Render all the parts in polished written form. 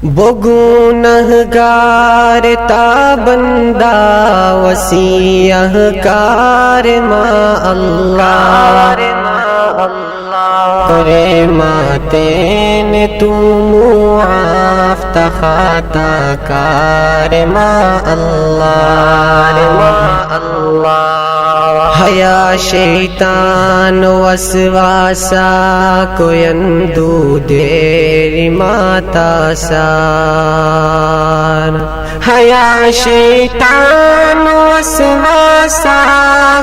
بگنہگار تا بندہ وسیع کار ما اللہ کرے ماتین تو معاف تخطا کار ما اللہ حیا شیطان وسواسا کوئی اندو دیر ماتا سار حیا شیطان وسواسا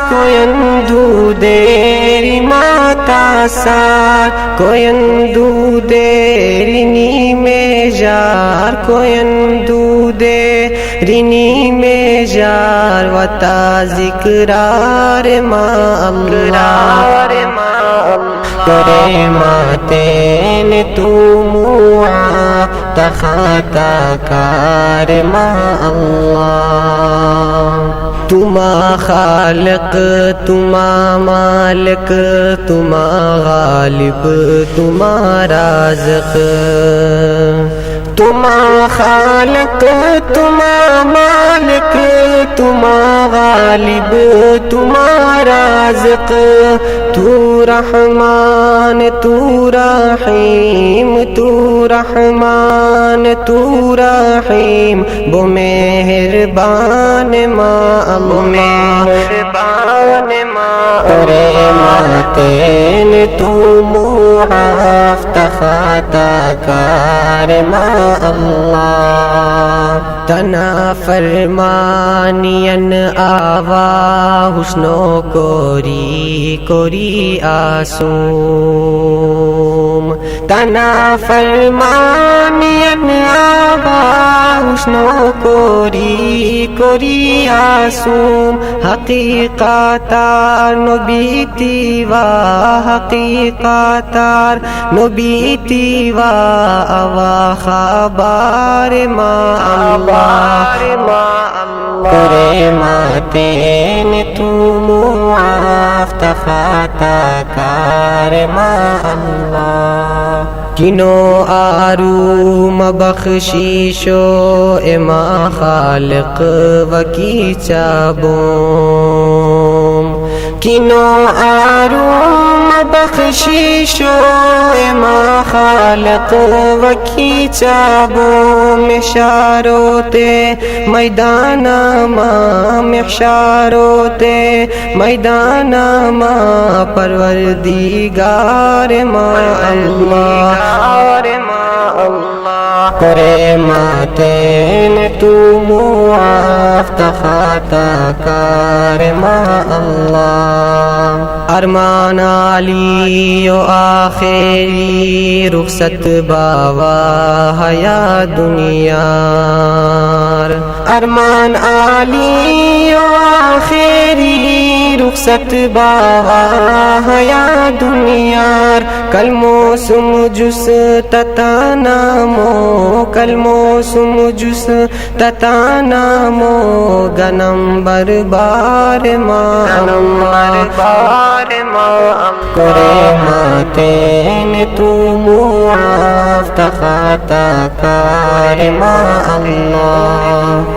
کوئی اندو دیر ماتا سار کوئی اندو دیرنی میں جار کوئی اندو دیرنی میں جار وتا ذکرار ما اللہ کرے ماتین تو معاف تخطا کار ما اللہ تما خالق تما مالک تما غالب تما رازق تما خالق تما مالک تما غالب تما رازق تو رحمان تو رحیم تو رحمان تو رحیم بو مہربان ما اللہ کرے ماتین تو معاف تخطا کار ما اللہ تنا فرمانین آوا حسنو کوری کوری آسوم تنا فرمانین آوا حسنو کوری کوری آسوم حقیقتار نبیتی و حقیقتار نبیتی و اوا خبار ما اللہ کرے ماتین تو معاف تخطا کار ما اللہ کنو آروم بخشیشو اما خالق وکی چابوم کنو آروم بخشیشو اما خالق وکی چابوم محشاروتے میدان ما محشاروتے میدان ما پروردگار ما اللہ کرے ماتین تو معاف تخطا کار ما اللہ ارمان علی و آخری رخصت باوا حیا دنیا ارمان علی و آخری رخصت باوا حیا دنیا کلمو سم جس تتانامو کلمو سم جس تتانامو گنم بربار ما کرے ماتین تو معاف تخطا کار ما اللہ